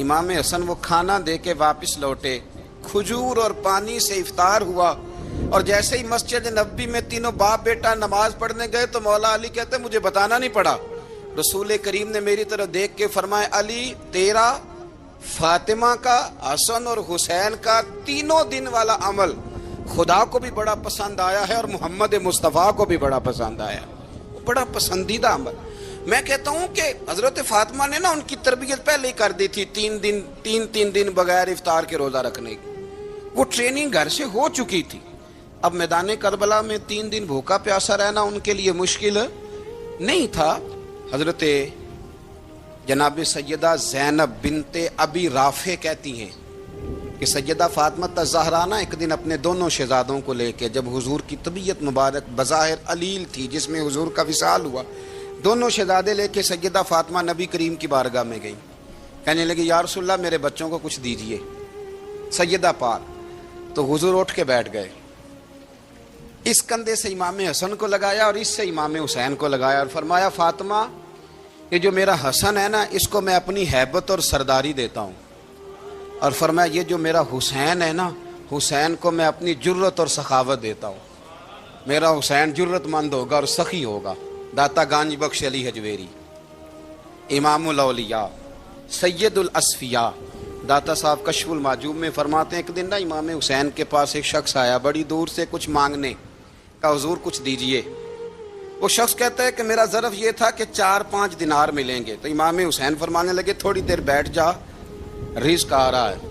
امام حسن وہ کھانا دے کے واپس لوٹے، کھجور اور پانی سے افطار ہوا، اور جیسے ہی مسجد نبوی میں تینوں باپ بیٹا نماز پڑھنے گئے تو مولا علی کہتے مجھے بتانا نہیں پڑا، رسول کریم نے میری طرف دیکھ کے فرمایا علی تیرا، فاطمہ کا، حسن اور حسین کا تینوں دن والا عمل خدا کو بھی بڑا پسند آیا ہے اور محمد مصطفیٰ کو بھی بڑا پسند آیا، بڑا پسندیدہ عمل۔ میں کہتا ہوں کہ حضرت فاطمہ نے نا ان کی تربیت پہلے ہی کر دی تھی، تین دن بغیر افطار کے روزہ رکھنے کی، وہ ٹریننگ گھر سے ہو چکی تھی۔ اب میدان کربلا میں 3 دن بھوکا پیاسا رہنا ان کے لیے مشکل نہیں تھا۔ حضرت جناب سیدہ زینب بنت ابی رافع کہتی ہیں کہ سیدہ فاطمہ الزہرا نا ایک دن اپنے دونوں شہزادوں کو لے کے، جب حضور کی طبیعت مبارک بظاہر علیل تھی جس میں حضور کا وصال ہوا، دونوں شہزادے لے کے سیدہ فاطمہ نبی کریم کی بارگاہ میں گئی، کہنے لگی یا رسول اللہ میرے بچوں کو کچھ دیجئے سیدہ پاک۔ تو حضور اٹھ کے بیٹھ گئے، اس کندھے سے امام حسن کو لگایا اور اس سے امام حسین کو لگایا اور فرمایا فاطمہ یہ جو میرا حسن ہے نا اس کو میں اپنی ہیبت اور سرداری دیتا ہوں، اور فرمایا یہ جو میرا حسین ہے نا حسین کو میں اپنی جرت اور سخاوت دیتا ہوں، میرا حسین جرت مند ہوگا اور سخی ہوگا۔ داتا گانج بخش علی حجویری، امام الاولیاء، سید الاصفیاء، داتا صاحب کشف المعجوب میں فرماتے ہیں ایک دن نا امام حسین کے پاس ایک شخص آیا بڑی دور سے کچھ مانگنے کا، حضور کچھ دیجئے۔ وہ شخص کہتا ہے کہ میرا ظرف یہ تھا کہ 4-5 دینار ملیں گے، تو امام حسین فرمانے لگے تھوڑی دیر بیٹھ جا، رزق آ رہا ہے۔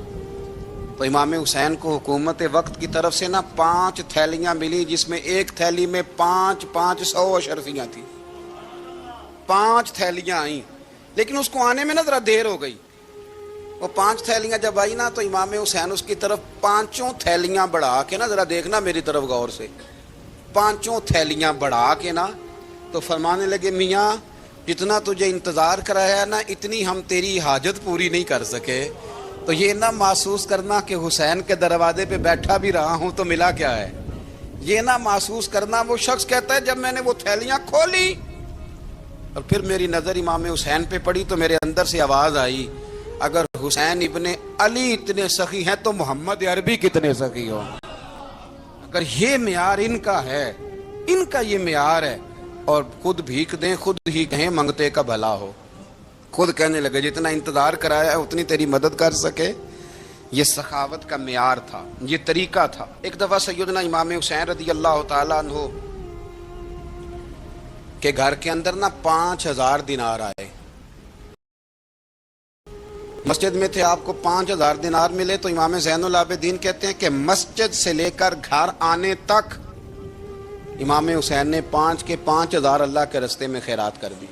تو امام حسین کو حکومت وقت کی طرف سے نا 5 تھیلیاں ملی، جس میں ایک تھیلی میں 500 اشرفیاں تھیں، 5 تھیلیاں آئیں، لیکن اس کو آنے میں نا ذرا دیر ہو گئی۔ وہ 5 تھیلیاں جب آئی نا تو امام حسین اس کی طرف 5 تھیلیاں بڑھا کے نا، ذرا دیکھنا میری طرف غور سے، 5 تھیلیاں بڑھا کے نا تو فرمانے لگے میاں جتنا تجھے انتظار کرایا ہے نا اتنی ہم تیری حاجت پوری نہیں کر سکے، تو یہ نہ محسوس کرنا کہ حسین کے دروازے پہ بیٹھا بھی رہا ہوں تو ملا کیا ہے، یہ نہ محسوس کرنا۔ وہ شخص کہتا ہے جب میں نے وہ تھیلیاں کھولی اور پھر میری نظر امام حسین پہ پڑی تو میرے اندر سے آواز آئی اگر حسین ابن علی اتنے سخی ہیں تو محمد عربی کتنے سخی ہو۔ اگر یہ معیار ان کا ہے، ان کا یہ معیار ہے، اور خود بھیک دیں خود ہی کہیں منگتے کا بھلا ہو، خود کہنے لگے جتنا انتظار کرایا ہے اتنی تیری مدد کر سکے، یہ سخاوت کا معیار تھا، یہ طریقہ تھا۔ ایک دفعہ سیدنا امام حسین رضی اللہ تعالیٰ عنہ کے گھر کے اندر نا 5000 دینار آئے، مسجد میں تھے، آپ کو 5000 دینار ملے تو امام زین العابدین کہتے ہیں کہ مسجد سے لے کر گھر آنے تک امام حسین نے 5000 اللہ کے رستے میں خیرات کر دی۔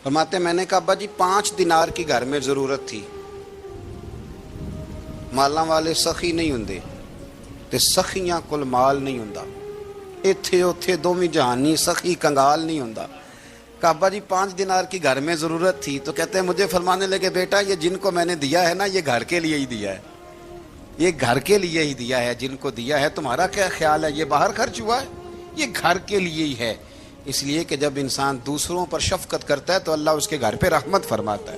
فرماتے میں نے کہا ابا جی 5 دینار کی گھر میں ضرورت تھی، مالاں والے سخی نہیں ہوندے تے سخیاں کل مال نہیں ہوندا، ایتھے اوتھے دوویں جہانی سخی کنگال نہیں ہوندا۔ کہا ابا جی 5 دینار کی گھر میں ضرورت تھی، تو کہتے ہیں مجھے فرمانے لگے بیٹا یہ جن کو میں نے دیا ہے نا یہ گھر کے لیے ہی دیا ہے، یہ گھر کے لیے ہی دیا ہے، جن کو دیا ہے تمہارا کیا خیال ہے یہ باہر خرچ ہوا ہے، یہ گھر کے لیے ہی ہے، اس لیے کہ جب انسان دوسروں پر شفقت کرتا ہے تو اللہ اس کے گھر پہ رحمت فرماتا ہے۔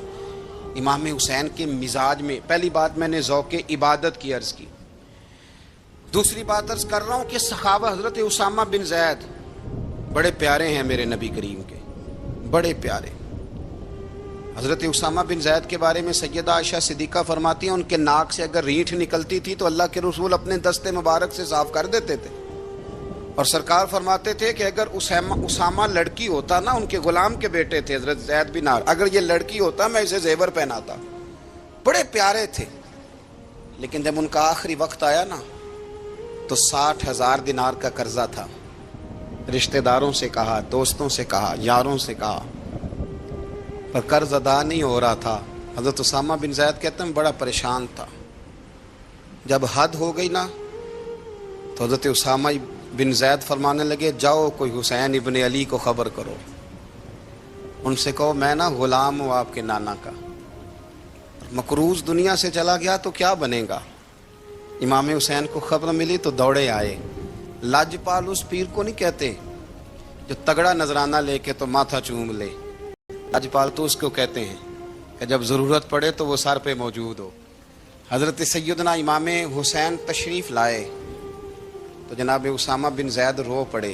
امام حسین کے مزاج میں پہلی بات میں نے ذوق عبادت کی عرض کی، دوسری بات عرض کر رہا ہوں کہ صحابہ حضرت اسامہ بن زید بڑے پیارے ہیں میرے نبی کریم کے، بڑے پیارے۔ حضرت اسامہ بن زید کے بارے میں سیدہ عائشہ صدیقہ فرماتی ہیں ان کے ناک سے اگر ریٹھ نکلتی تھی تو اللہ کے رسول اپنے دستے مبارک سے صاف کر دیتے تھے، اور سرکار فرماتے تھے کہ اگر اسامہ لڑکی ہوتا نا، ان کے غلام کے بیٹے تھے حضرت زید بن عمرو، اگر یہ لڑکی ہوتا میں اسے زیور پہناتا۔ بڑے پیارے تھے، لیکن جب ان کا آخری وقت آیا نا تو 60,000 دینار کا قرضہ تھا، رشتہ داروں سے کہا، دوستوں سے کہا، یاروں سے کہا، پر قرض ادا نہیں ہو رہا تھا۔ حضرت اسامہ بن زید کہتے ہیں بڑا پریشان تھا، جب حد ہو گئی نا تو حضرت اسامہ بن زید فرمانے لگے جاؤ کوئی حسین ابن علی کو خبر کرو، ان سے کہو میں نا غلام ہوں آپ کے نانا کا، مقروض دنیا سے چلا گیا تو کیا بنے گا۔ امام حسین کو خبر ملی تو دوڑے آئے۔ لاجپال اس پیر کو نہیں کہتے جو تگڑا نذرانہ لے کے تو ماتھا چوم لے، لاجپال تو اس کو کہتے ہیں کہ جب ضرورت پڑے تو وہ سر پہ موجود ہو۔ حضرت سیدنا امام حسین تشریف لائے تو جناب اسامہ بن زید رو پڑے،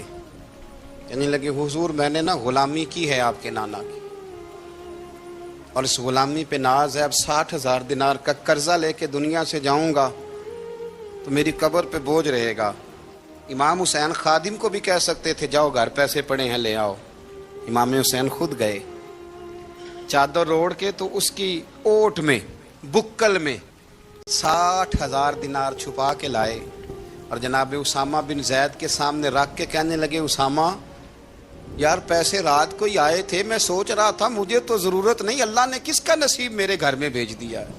کہنے لگے حضور میں نے نا غلامی کی ہے آپ کے نانا کی، اور اس غلامی پہ ناز ہے، اب 60,000 دینار کا قرضہ لے کے دنیا سے جاؤں گا تو میری قبر پہ بوجھ رہے گا۔ امام حسین خادم کو بھی کہہ سکتے تھے جاؤ گھر پیسے پڑے ہیں لے آؤ، امام حسین خود گئے، چادر اوڑھ کے تو اس کی اوٹ میں بکل میں 60,000 دینار چھپا کے لائے اور جناب اسامہ بن زید کے سامنے رکھ کے کہنے لگے اسامہ یار پیسے رات کو ہی آئے تھے، میں سوچ رہا تھا مجھے تو ضرورت نہیں، اللہ نے کس کا نصیب میرے گھر میں بھیج دیا ہے،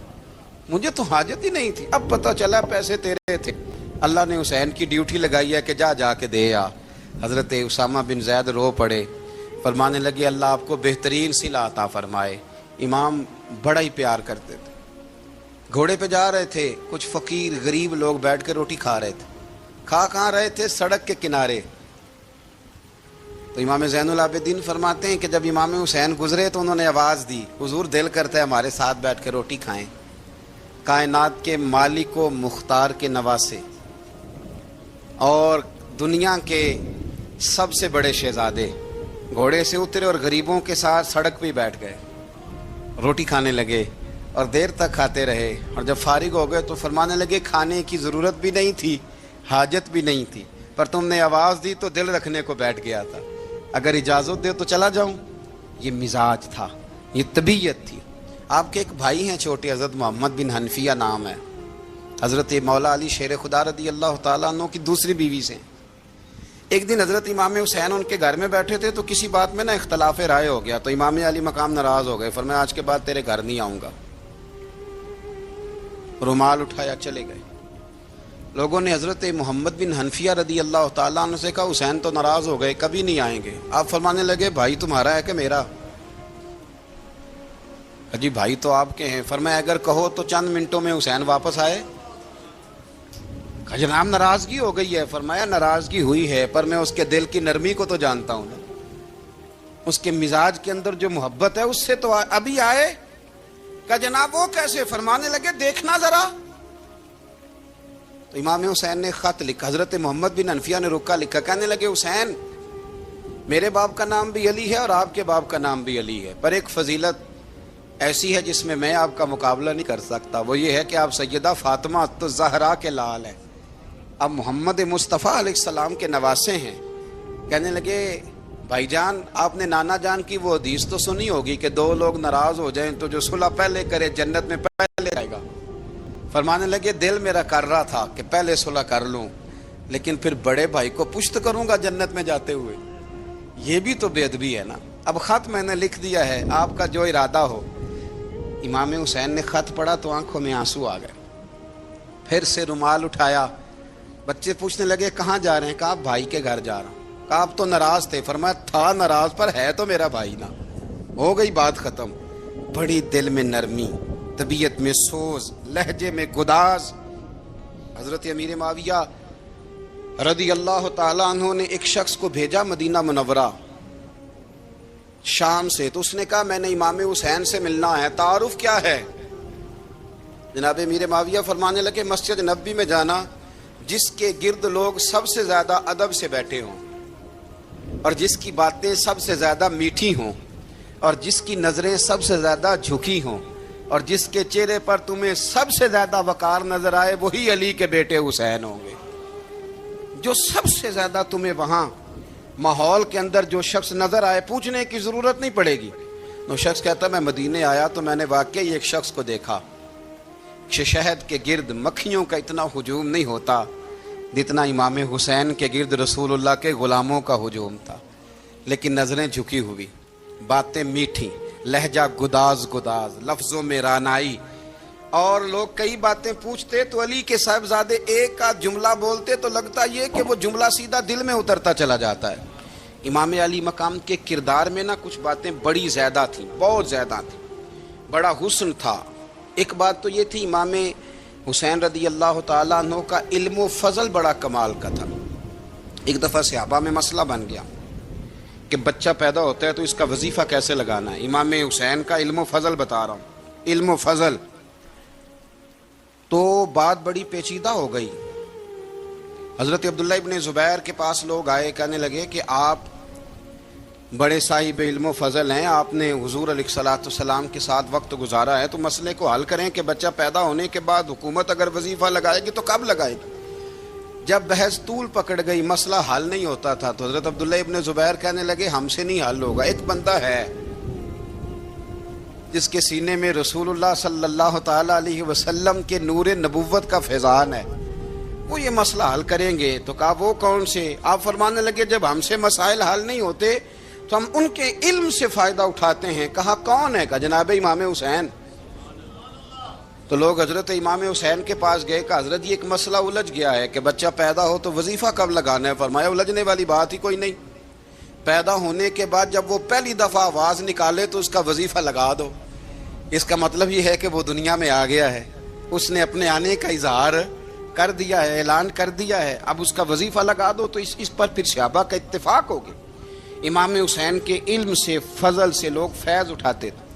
مجھے تو حاجت ہی نہیں تھی، اب پتہ چلا پیسے تیرے تھے، اللہ نے حسین کی ڈیوٹی لگائی ہے کہ جا کے دے آ۔ حضرت اسامہ بن زید رو پڑے، فرمانے لگے اللہ آپ کو بہترین صلہ عطا فرمائے۔ امام بڑا ہی پیار کرتے تھے، گھوڑے پہ جا رہے تھے، کچھ فقیر غریب لوگ بیٹھ کے روٹی کھا رہے تھے، کہاں رہے تھے؟ سڑک کے کنارے۔ تو امام زین العابدین فرماتے ہیں کہ جب امام حسین گزرے تو انہوں نے آواز دی حضور دل کرتا ہے ہمارے ساتھ بیٹھ کے روٹی کھائیں۔ کائنات کے مالک و مختار کے نواسے اور دنیا کے سب سے بڑے شہزادے گھوڑے سے اترے اور غریبوں کے ساتھ سڑک پہ بیٹھ گئے، روٹی کھانے لگے اور دیر تک کھاتے رہے، اور جب فارغ ہو گئے تو فرمانے لگے کھانے کی ضرورت بھی نہیں تھی، حاجت بھی نہیں تھی، پر تم نے آواز دی تو دل رکھنے کو بیٹھ گیا تھا، اگر اجازت دے تو چلا جاؤں۔ یہ مزاج تھا، یہ طبیعت تھی۔ آپ کے ایک بھائی ہیں چھوٹے، حضرت محمد بن حنفیہ نام ہے، حضرت مولا علی شیر خدا رضی اللہ تعالیٰ عنہ کی دوسری بیوی سے۔ ایک دن حضرت امام حسین ان کے گھر میں بیٹھے تھے تو کسی بات میں نا اختلاف رائے ہو گیا، تو امام علی مقام ناراض ہو گئے، فرمایا آج کے بعد تیرے گھر نہیں آؤں گا، رومال اٹھایا چلے گئے۔ لوگوں نے حضرت محمد بن حنفیہ رضی اللہ تعالیٰ عنہ سے کہا حسین تو ناراض ہو گئے، کبھی نہیں آئیں گے۔ آپ فرمانے لگے بھائی تمہارا ہے کہ میرا؟ جی بھائی تو آپ کے ہیں۔ فرمایا اگر کہو تو چند منٹوں میں حسین واپس آئے۔ جناب ناراضگی ہو گئی ہے۔ فرمایا ناراضگی ہوئی ہے پر میں اس کے دل کی نرمی کو تو جانتا ہوں نا، اس کے مزاج کے اندر جو محبت ہے اس سے تو ابھی آئے۔ کہ جناب وہ کیسے؟ فرمانے لگے دیکھنا ذرا۔ تو امام حسین نے خط لکھا، حضرت محمد بن حنفیہ نے رکا لکھا، کہنے لگے حسین میرے باپ کا نام بھی علی ہے اور آپ کے باپ کا نام بھی علی ہے، پر ایک فضیلت ایسی ہے جس میں میں آپ کا مقابلہ نہیں کر سکتا، وہ یہ ہے کہ آپ سیدہ فاطمہ الزہرا کے لال ہیں، اب محمد مصطفیٰ علیہ السلام کے نواسے ہیں۔ کہنے لگے بھائی جان آپ نے نانا جان کی وہ حدیث تو سنی ہوگی کہ دو لوگ ناراض ہو جائیں تو جو صلح پہلے کرے جنت میں پہلے جائے گا۔ فرمانے لگے دل میرا کر رہا تھا کہ پہلے صلح کر لوں، لیکن پھر بڑے بھائی کو پشت کروں گا جنت میں جاتے ہوئے، یہ بھی تو بے ادبی ہے نا۔ اب خط میں نے لکھ دیا ہے، آپ کا جو ارادہ ہو۔ امام حسین نے خط پڑھا تو آنکھوں میں آنسو آ گئے، پھر سے رومال اٹھایا۔ بچے پوچھنے لگے کہاں جا رہے ہیں؟ کہا بھائی کے گھر جا رہا ہوں۔ کہا آپ تو ناراض تھے؟ فرمایا تھا ناراض پر ہے تو میرا بھائی نا، ہو گئی بات ختم۔ بڑی دل میں نرمی، طبیعت میں سوز، لہجے میں گداز۔ حضرت امیر معاویہ رضی اللہ تعالیٰ عنہ نے ایک شخص کو بھیجا مدینہ منورہ شام سے، تو اس نے کہا میں نے امام حسین سے ملنا ہے، تعارف کیا ہے؟ جناب امیر معاویہ فرمانے لگے مسجد نبوی میں جانا جس کے گرد لوگ سب سے زیادہ ادب سے بیٹھے ہوں اور جس کی باتیں سب سے زیادہ میٹھی ہوں اور جس کی نظریں سب سے زیادہ جھکی ہوں اور جس کے چہرے پر تمہیں سب سے زیادہ وقار نظر آئے وہی علی کے بیٹے حسین ہوں گے۔ جو سب سے زیادہ تمہیں وہاں ماحول کے اندر جو شخص نظر آئے پوچھنے کی ضرورت نہیں پڑے گی۔ وہ شخص کہتا میں مدینے آیا تو میں نے واقعی ایک شخص کو دیکھا، شہد کے گرد مکھیوں کا اتنا ہجوم نہیں ہوتا جتنا امام حسین کے گرد رسول اللہ کے غلاموں کا ہجوم تھا، لیکن نظریں جھکی ہوئی، باتیں میٹھی، لہجہ گداز گداز، لفظوں میں رانائی، اور لوگ کئی باتیں پوچھتے تو علی کے صاحبزادے ایک آدھ جملہ بولتے تو لگتا یہ کہ وہ جملہ سیدھا دل میں اترتا چلا جاتا ہے۔ امام علی مقام کے کردار میں نا کچھ باتیں بڑی زیادہ تھیں، بہت زیادہ تھیں، بڑا حسن تھا۔ ایک بات تو یہ تھی امام حسین رضی اللہ تعالیٰ عنہ کا علم و فضل بڑا کمال کا تھا۔ ایک دفعہ صحابہ میں مسئلہ بن گیا کہ بچہ پیدا ہوتا ہے تو اس کا وظیفہ کیسے لگانا ہے۔ امام حسین کا علم و فضل بتا رہا ہوں، علم و فضل، تو بات بڑی پیچیدہ ہو گئی۔ حضرت عبداللہ ابن زبیر کے پاس لوگ آئے، کہنے لگے کہ آپ بڑے صاحب علم و فضل ہیں، آپ نے حضور علیہ الصلوۃ والسلام کے ساتھ وقت گزارا ہے، تو مسئلے کو حل کریں کہ بچہ پیدا ہونے کے بعد حکومت اگر وظیفہ لگائے گی تو کب لگائے گی؟ جب بحث طول پکڑ گئی، مسئلہ حل نہیں ہوتا تھا، تو حضرت عبداللہ ابن زبیر کہنے لگے ہم سے نہیں حل ہوگا، ایک بندہ ہے جس کے سینے میں رسول اللہ صلی اللہ تعالی علیہ وسلم کے نور نبوت کا فیضان ہے، وہ یہ مسئلہ حل کریں گے۔ تو کہا وہ کون سے؟ آپ فرمانے لگے جب ہم سے مسائل حل نہیں ہوتے تو ہم ان کے علم سے فائدہ اٹھاتے ہیں۔ کہا کون ہے؟ کہا جناب امام حسین۔ تو لوگ حضرت امام حسین کے پاس گئے، کہ حضرت یہ ایک مسئلہ الجھ گیا ہے کہ بچہ پیدا ہو تو وظیفہ کب لگانا ہے؟ فرمایا الجھنے والی بات ہی کوئی نہیں، پیدا ہونے کے بعد جب وہ پہلی دفعہ آواز نکالے تو اس کا وظیفہ لگا دو۔ اس کا مطلب یہ ہے کہ وہ دنیا میں آ گیا ہے، اس نے اپنے آنے کا اظہار کر دیا ہے، اعلان کر دیا ہے، اب اس کا وظیفہ لگا دو۔ تو اس پر پھر صحابہ کا اتفاق ہو گیا، امام حسین کے علم سے، فضل سے لوگ فیض اٹھاتے تھے۔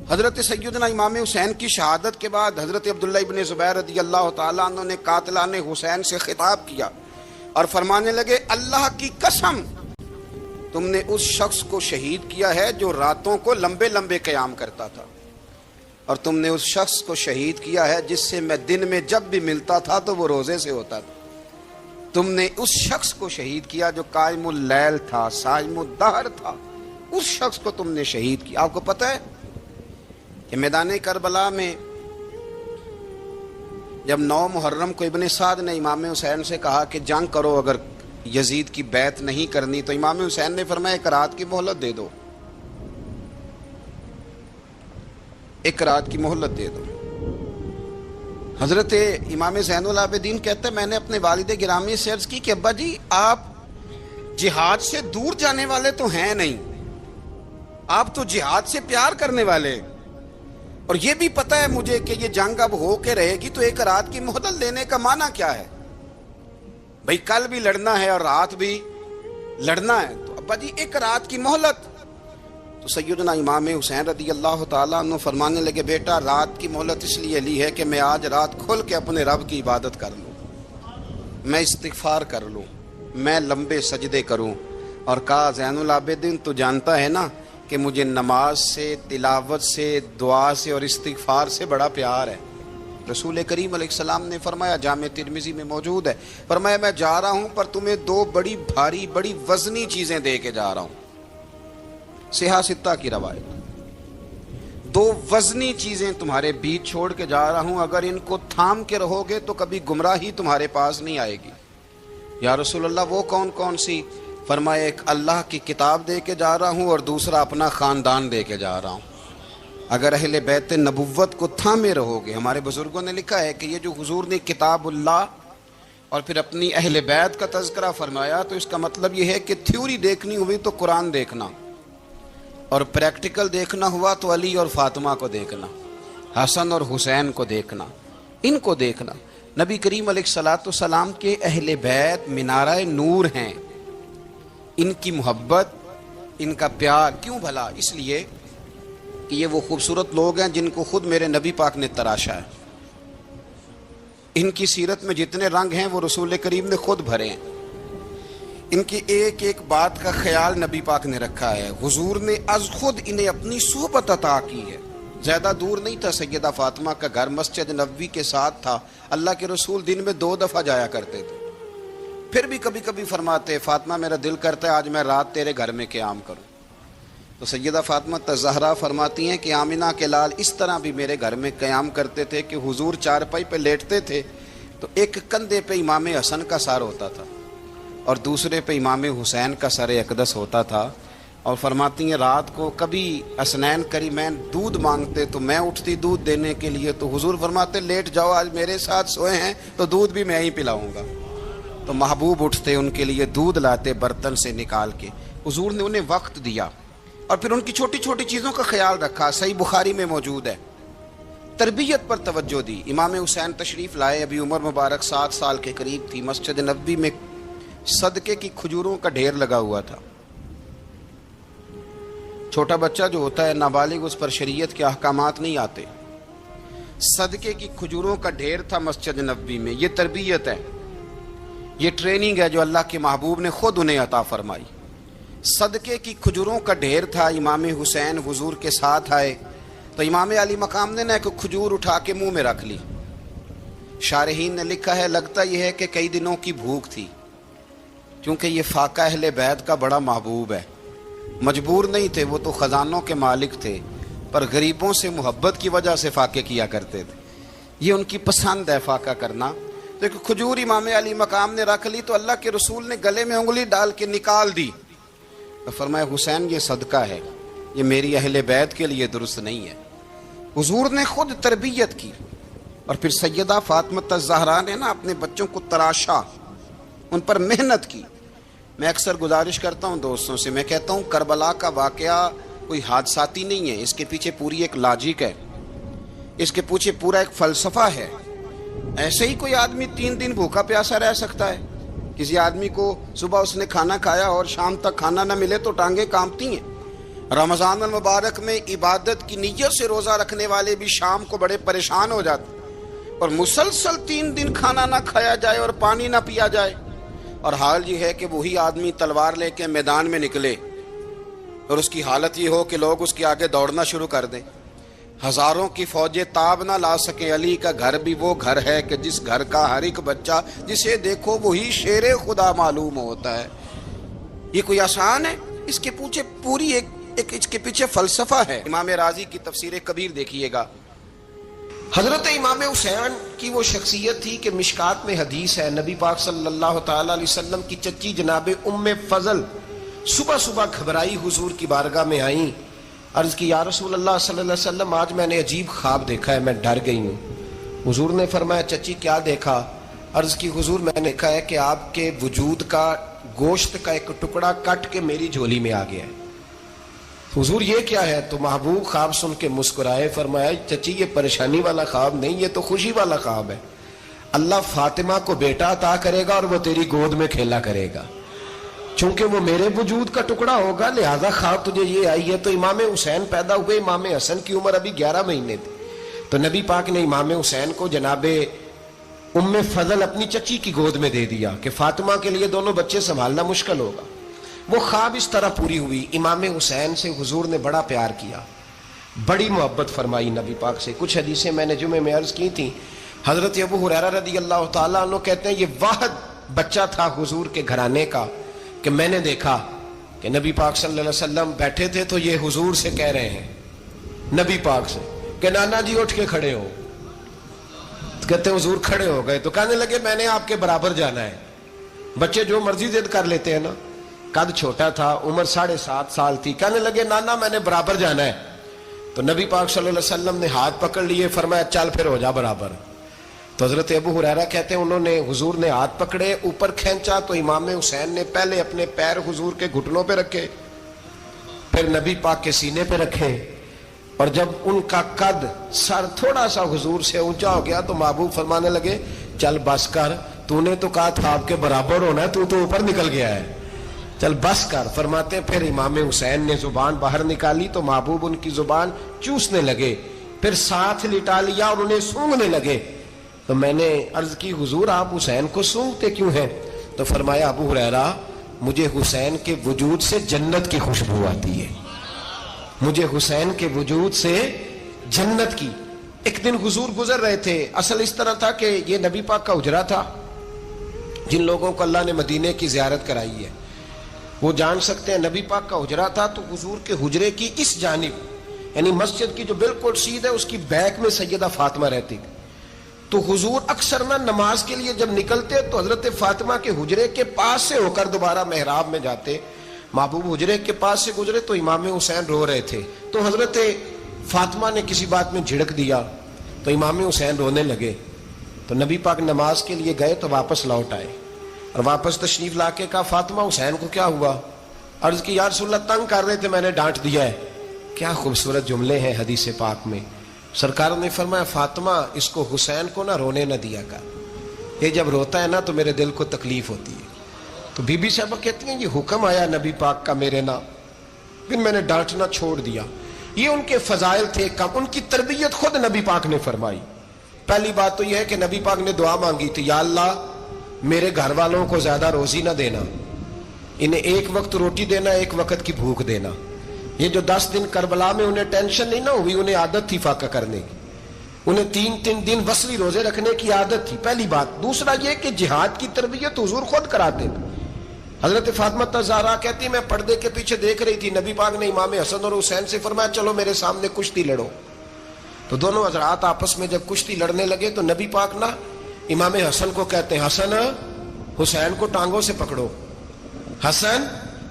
حضرت سیدنا امام حسین کی شہادت کے بعد حضرت عبداللہ ابن زبیر رضی اللہ تعالیٰ عنہ نے قاتلان حسین سے خطاب کیا اور فرمانے لگے اللہ کی قسم تم نے اس شخص کو شہید کیا ہے جو راتوں کو لمبے لمبے قیام کرتا تھا، اور تم نے اس شخص کو شہید کیا ہے جس سے میں دن میں جب بھی ملتا تھا تو وہ روزے سے ہوتا تھا۔ تم نے اس شخص کو شہید کیا جو قائم اللیل تھا، صائم الدہر تھا، اس شخص کو تم نے شہید کیا۔ آپ کو پتہ ہے کہ میدان کربلا میں جب 9 محرم کو ابن سعد نے امام حسین سے کہا کہ جنگ کرو اگر یزید کی بیعت نہیں کرنی، تو امام حسین نے فرمایا ایک رات کی مہلت دے دو، ایک رات کی مہلت دے دو۔ حضرت امام زین العابدین کہتے ہیں میں نے اپنے والد گرامی سے عرض کی کہ ابا جی آپ جہاد سے دور جانے والے تو ہیں نہیں، آپ تو جہاد سے پیار کرنے والے، اور یہ بھی پتہ ہے مجھے کہ یہ جنگ اب ہو کے رہے گی، تو ایک رات کی مہلت لینے کا معنی کیا ہے؟ بھئی کل بھی لڑنا ہے اور رات بھی لڑنا ہے، تو ابا جی ایک رات کی مہلت۔ تو سیدنا امام حسین رضی اللہ تعالیٰ عنہ فرمانے لگے بیٹا رات کی مہلت اس لیے لی ہے کہ میں آج رات کھل کے اپنے رب کی عبادت کر لوں، میں استغفار کر لوں، میں لمبے سجدے کروں۔ اور کہا زین العابدین تو جانتا ہے نا کہ مجھے نماز سے، تلاوت سے، دعا سے اور استغفار سے بڑا پیار ہے۔ رسول کریم علیہ السلام نے فرمایا، جامع ترمذی میں موجود ہے، فرمایا میں جا رہا ہوں پر تمہیں 2 بڑی بھاری بڑی وزنی چیزیں دے کے جا رہا ہوں، صحیح 6 کی روایت، 2 وزنی چیزیں تمہارے بیچ چھوڑ کے جا رہا ہوں، اگر ان کو تھام کے رہو گے تو کبھی گمراہی تمہارے پاس نہیں آئے گی۔ یا رسول اللہ وہ کون کون سی؟ فرمایا ایک اللہ کی کتاب دے کے جا رہا ہوں اور دوسرا اپنا خاندان دے کے جا رہا ہوں۔ اگر اہل بیت نبوت کو تھامے رہو گے، ہمارے بزرگوں نے لکھا ہے کہ یہ جو حضور نے کتاب اللہ اور پھر اپنی اہل بیت کا تذکرہ فرمایا، تو اس کا مطلب یہ ہے کہ تھیوری دیکھنی ہوئی تو قرآن دیکھنا، اور پریکٹیکل دیکھنا ہوا تو علی اور فاطمہ کو دیکھنا، حسن اور حسین کو دیکھنا، ان کو دیکھنا۔ نبی کریم علیہ الصلوۃ والسلام کے اہل بیت منارہ نور ہیں، ان کی محبت، ان کا پیار کیوں بھلا؟ اس لیے کہ یہ وہ خوبصورت لوگ ہیں جن کو خود میرے نبی پاک نے تراشا ہے، ان کی سیرت میں جتنے رنگ ہیں وہ رسول کریم نے خود بھرے ہیں، ان کی ایک ایک بات کا خیال نبی پاک نے رکھا ہے، حضور نے از خود انہیں اپنی صحبت عطا کی ہے۔ زیادہ دور نہیں تھا سیدہ فاطمہ کا گھر، مسجد نبوی کے ساتھ تھا، اللہ کے رسول دن میں 2 دفعہ جایا کرتے تھے، پھر بھی کبھی کبھی فرماتے فاطمہ میرا دل کرتا ہے آج میں رات تیرے گھر میں قیام کروں، تو سیدہ فاطمہ الزہرا فرماتی ہیں کہ آمنہ کے لال اس طرح بھی میرے گھر میں قیام کرتے تھے کہ حضور چارپائی پہ لیٹتے تھے تو ایک کندھے پہ امام حسن کا سر ہوتا تھا اور دوسرے پہ امام حسین کا سر اقدس ہوتا تھا، اور فرماتی ہیں رات کو کبھی حسنین کریمین دودھ مانگتے تو میں اٹھتی دودھ دینے کے لیے، تو حضور فرماتے لیٹ جاؤ آج میرے ساتھ سوئے ہیں تو دودھ بھی میں ہی پلاؤں گا، تو محبوب اٹھتے ان کے لیے دودھ لاتے برتن سے نکال کے، حضور نے انہیں وقت دیا اور پھر ان کی چھوٹی چھوٹی چیزوں کا خیال رکھا۔ صحیح بخاری میں موجود ہے، تربیت پر توجہ دی۔ امام حسین تشریف لائے، ابھی عمر مبارک 7 سال کے قریب تھی، مسجد نبوی میں صدقے کی کھجوروں کا ڈھیر لگا ہوا تھا، چھوٹا بچہ جو ہوتا ہے نابالغ اس پر شریعت کے احکامات نہیں آتے، صدقے کی کھجوروں کا ڈھیر تھا مسجد نبوی میں. یہ تربیت ہے, یہ ٹریننگ ہے جو اللہ کے محبوب نے خود انہیں عطا فرمائی. صدقے کی کھجوروں کا ڈھیر تھا. امام حسین حضور کے ساتھ آئے تو امام علی مقام نے ایک کھجور اٹھا کے منہ میں رکھ لی. شارحین نے لکھا ہے لگتا یہ ہے کہ کئی دنوں کی بھوک تھی, کیونکہ یہ فاقہ اہل بیت کا بڑا محبوب ہے. مجبور نہیں تھے, وہ تو خزانوں کے مالک تھے, پر غریبوں سے محبت کی وجہ سے فاقے کیا کرتے تھے. یہ ان کی پسند ہے فاقہ کرنا. تو ایک کھجور امام علی مقام نے رکھ لی تو اللہ کے رسول نے گلے میں انگلی ڈال کے نکال دی. تو فرمایا حسین یہ صدقہ ہے, یہ میری اہل بیت کے لیے درست نہیں ہے. حضور نے خود تربیت کی. اور پھر سیدہ فاطمہ الزہرا نے نا اپنے بچوں کو تراشا, ان پر محنت کی. میں اکثر گزارش کرتا ہوں دوستوں سے, میں کہتا ہوں کربلا کا واقعہ کوئی حادثاتی نہیں ہے, اس کے پیچھے پوری ایک لاجک ہے, اس کے پیچھے پورا ایک فلسفہ ہے. ایسے ہی کوئی آدمی 3 دن بھوکا پیاسا رہ سکتا ہے؟ کسی آدمی کو صبح اس نے کھانا کھایا اور شام تک کھانا نہ ملے تو ٹانگیں کانپتی ہیں. رمضان المبارک میں عبادت کی نیت سے روزہ رکھنے والے بھی شام کو بڑے پریشان ہو جاتے, اور مسلسل 3 دن کھانا نہ کھایا جائے اور پانی نہ پیا جائے. اور حال یہ ہے کہ وہی آدمی تلوار لے کے میدان میں نکلے اور اس کی حالت یہ ہو کہ لوگ اس کے آگے دوڑنا شروع کر دیں. ہزاروں کی فوجیں تاب نہ لا سکیں. علی کا گھر بھی وہ گھر ہے کہ جس گھر کا ہر ایک بچہ جسے دیکھو وہی شیر خدا معلوم ہوتا ہے. یہ کوئی آسان ہے؟ اس کے پیچھے پوری ایک اس کے پیچھے فلسفہ ہے. امام راضی کی تفسیر کبیر دیکھیے گا. حضرت امام حسین کی وہ شخصیت تھی کہ مشکات میں حدیث ہے, نبی پاک صلی اللہ تعالی علیہ وسلم کی چچی جناب ام فضل صبح صبح گھبرائی حضور کی بارگاہ میں آئیں. عرض کی یا رسول اللہ صلی اللہ علیہ وسلم آج میں نے عجیب خواب دیکھا ہے, میں ڈر گئی ہوں. حضور نے فرمایا چچی کیا دیکھا؟ عرض کی حضور میں نے کہا ہے کہ آپ کے وجود کا گوشت کا ایک ٹکڑا کٹ کے میری جھولی میں آ گیا ہے. حضور یہ کیا ہے؟ تو محبوب خواب سن کے مسکرائے, فرمایا چچی یہ پریشانی والا خواب نہیں, یہ تو خوشی والا خواب ہے. اللہ فاطمہ کو بیٹا عطا کرے گا اور وہ تیری گود میں کھیلا کرے گا. چونکہ وہ میرے وجود کا ٹکڑا ہوگا لہذا خواب تجھے یہ آئی ہے. تو امام حسین پیدا ہوئے, امام حسن کی عمر ابھی 11 مہینے تھی. تو نبی پاک نے امام حسین کو جناب ام فضل اپنی چچی کی گود میں دے دیا کہ فاطمہ کے لیے دونوں بچے سنبھالنا مشکل ہوگا. وہ خواب اس طرح پوری ہوئی. امام حسین سے حضور نے بڑا پیار کیا, بڑی محبت فرمائی نبی پاک سے. کچھ حدیثیں میں نے جمعے میں عرض کی تھیں. حضرت ابو ہریرہ رضی اللہ تعالیٰ عنہ کہتے ہیں یہ واحد بچہ تھا حضور کے گھرانے کا کہ میں نے دیکھا کہ نبی پاک صلی اللہ علیہ وسلم بیٹھے تھے تو یہ حضور سے کہہ رہے ہیں, نبی پاک سے, کہ نانا جی اٹھ کے کھڑے ہو. کہتے ہیں حضور کھڑے ہو گئے تو کہنے لگے میں نے آپ کے برابر جانا ہے. بچے جو مرضی ضد کر لیتے ہیں نا. قد چھوٹا تھا, عمر 7.5 سال تھی. کہنے لگے نانا میں نے برابر جانا ہے. تو نبی پاک صلی اللہ علیہ وسلم نے ہاتھ پکڑ لیے, فرمایا چل پھر ہو جا برابر. تو حضرت ابو ہریرہ کہتے ہیں انہوں نے حضور نے ہاتھ پکڑے, اوپر کھینچا تو امام حسین نے پہلے اپنے پیر حضور کے گھٹنوں پہ رکھے, پھر نبی پاک کے سینے پہ رکھے, اور جب ان کا قد سر تھوڑا سا حضور سے اونچا ہو گیا تو محبوب فرمانے لگے چل بس کر, تو نے تو کہا تھا آپ کے برابر ہونا ہے, تو اوپر نکل گیا ہے, چل بس کر. فرماتے پھر امام حسین نے زبان باہر نکالی تو محبوب ان کی زبان چوسنے لگے, پھر ساتھ لٹا لیا اور انہیں سونگھنے لگے. تو میں نے عرض کی حضور آپ حسین کو سونگتے کیوں ہیں؟ تو فرمایا ابو ہریرہ مجھے حسین کے وجود سے جنت کی خوشبو آتی ہے, مجھے حسین کے وجود سے جنت کی. ایک دن حضور گزر رہے تھے. اصل اس طرح تھا کہ یہ نبی پاک کا حجرہ تھا. جن لوگوں کو اللہ نے مدینے کی زیارت کرائی ہے وہ جان سکتے ہیں نبی پاک کا حجرہ تھا. تو حضور کے حجرے کی اس جانب یعنی مسجد کی جو بالکل سیدھ ہے اس کی بیک میں سیدہ فاطمہ رہتی تھی. تو حضور اکثر نہ نماز کے لیے جب نکلتے تو حضرت فاطمہ کے حجرے کے پاس سے ہو کر دوبارہ محراب میں جاتے. محبوب حجرے کے پاس سے گزرے تو امام حسین رو رہے تھے. تو حضرت فاطمہ نے کسی بات میں جھڑک دیا تو امام حسین رونے لگے. تو نبی پاک نماز کے لیے گئے تو واپس لوٹ آئے اور واپس تشریف لا کے کہا فاطمہ حسین کو کیا ہوا؟ عرض کی یا رسول اللہ تنگ کر رہے تھے میں نے ڈانٹ دیا ہے. کیا خوبصورت جملے ہیں حدیث پاک میں. سرکار نے فرمایا فاطمہ اس کو حسین کو نہ رونے نہ دیا کر, یہ جب روتا ہے نا تو میرے دل کو تکلیف ہوتی ہے. تو بی بی صاحبہ کہتی ہیں یہ حکم آیا نبی پاک کا میرے نا, پھر میں نے ڈانٹنا چھوڑ دیا. یہ ان کے فضائل تھے کم, ان کی تربیت خود نبی پاک نے فرمائی. پہلی بات تو یہ ہے کہ نبی پاک نے دعا مانگی تھی، یا اللہ میرے گھر والوں کو زیادہ روزی نہ دینا، انہیں ایک وقت روٹی دینا، ایک وقت کی بھوک دینا۔ یہ جو 10 دن کربلا میں انہیں ٹینشن نہیں نہ ہوئی، انہیں عادت تھی فاقہ کرنے کی، انہیں 3 دن وصلی روزے رکھنے کی عادت تھی، پہلی بات۔ دوسرا یہ کہ جہاد کی تربیت حضور خود کراتے تھے۔ حضرت فاطمہ زہرا کہتی میں پردے کے پیچھے دیکھ رہی تھی، نبی پاک نے امام حسن اور حسین سے فرمایا چلو میرے سامنے کشتی لڑو۔ تو دونوں حضرات آپس میں جب کشتی لڑنے لگے تو نبی پاک نا امام حسن کو کہتے ہیں حسن حسین کو ٹانگوں سے پکڑو، حسن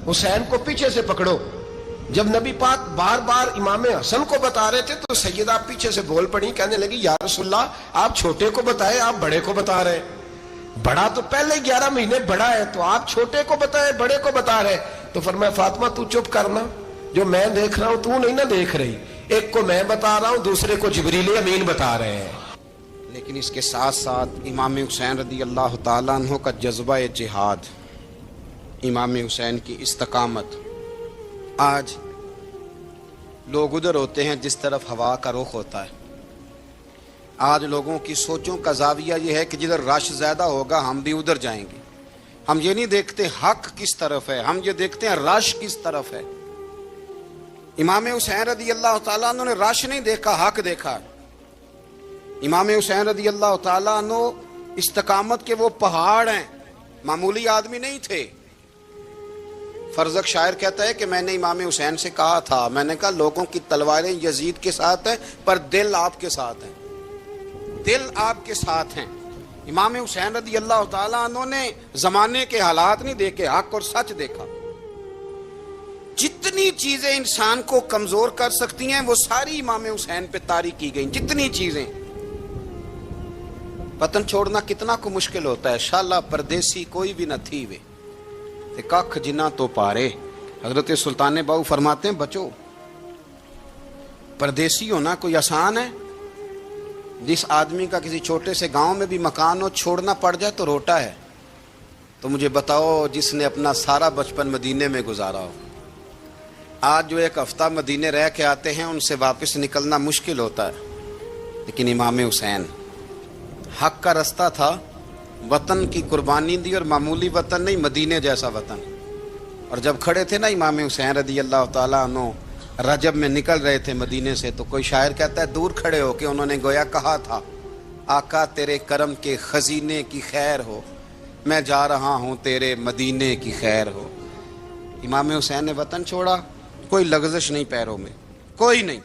حسین کو پیچھے سے پکڑو۔ جب نبی پاک بار بار امام حسن کو بتا رہے تھے تو سیدہ پیچھے سے بول پڑی، کہنے لگی یا رسول اللہ آپ چھوٹے کو بتائے، آپ بڑے کو بتا رہے، بڑا تو پہلے 11 مہینے بڑا ہے، تو آپ چھوٹے کو بتائے بڑے کو بتا رہے۔ تو فرمایا فاطمہ تو چپ کرنا، جو میں دیکھ رہا ہوں تو نہیں نہ دیکھ رہی، ایک کو میں بتا رہا ہوں دوسرے کو جبریل امین بتا رہے ہیں۔ لیکن اس کے ساتھ ساتھ امام حسین رضی اللہ تعالیٰ عنہ کا جذبہ جہاد، امام حسین کی استقامت، آج لوگ ادھر ہوتے ہیں جس طرف ہوا کا رخ ہوتا ہے۔ آج لوگوں کی سوچوں کا زاویہ یہ ہے کہ جدھر رش زیادہ ہوگا ہم بھی ادھر جائیں گے۔ ہم یہ نہیں دیکھتے حق کس طرف ہے، ہم یہ دیکھتے ہیں رش کس طرف ہے۔ امام حسین رضی اللہ تعالیٰ عنہ نے رش نہیں دیکھا، حق دیکھا۔ امام حسین رضی اللہ تعالیٰ عنہ استقامت کے وہ پہاڑ ہیں، معمولی آدمی نہیں تھے۔ فرزق شاعر کہتا ہے کہ میں نے امام حسین سے کہا تھا، میں نے کہا لوگوں کی تلواریں یزید کے ساتھ ہیں پر دل آپ کے ساتھ ہیں، دل آپ کے ساتھ ہیں۔ امام حسین رضی اللہ تعالیٰ عنہ نے زمانے کے حالات نہیں دیکھے، حق اور سچ دیکھا۔ جتنی چیزیں انسان کو کمزور کر سکتی ہیں وہ ساری امام حسین پہ طاری کی گئیں، جتنی چیزیں۔ وطن چھوڑنا کتنا کو مشکل ہوتا ہے، شالا پردیسی کوئی بھی نہ تھی وے تے ککھ جنہ تو پارے۔ حضرت سلطان باؤ فرماتے ہیں بچو پردیسی ہونا کوئی آسان ہے؟ جس آدمی کا کسی چھوٹے سے گاؤں میں بھی مکان ہو چھوڑنا پڑ جائے تو روٹا ہے، تو مجھے بتاؤ جس نے اپنا سارا بچپن مدینے میں گزارا ہو۔ آج جو ایک ہفتہ مدینے رہ کے آتے ہیں ان سے واپس نکلنا مشکل ہوتا ہے، لیکن امام حسین حق کا رستہ تھا، وطن کی قربانی دی، اور معمولی وطن نہیں، مدینے جیسا وطن۔ اور جب کھڑے تھے نا امام حسین رضی اللہ تعالیٰ عنہ رجب میں نکل رہے تھے مدینے سے، تو کوئی شاعر کہتا ہے دور کھڑے ہو کے انہوں نے گویا کہا تھا آقا تیرے کرم کے خزینے کی خیر ہو، میں جا رہا ہوں تیرے مدینے کی خیر ہو۔ امام حسین نے وطن چھوڑا، کوئی لغزش نہیں پیروں میں، کوئی نہیں۔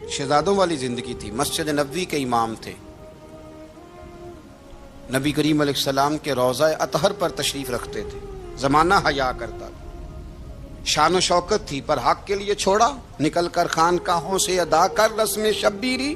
شہزادوں والی زندگی تھی، مسجد نبوی کے امام تھے، نبی کریم علیہ السلام کے روضہ اطہر پر تشریف رکھتے تھے، زمانہ حیا کرتا تھا، شان و شوکت تھی، پر حق کے لیے چھوڑا، نکل کر خانقاہوں سے ادا کر رسم شبیری۔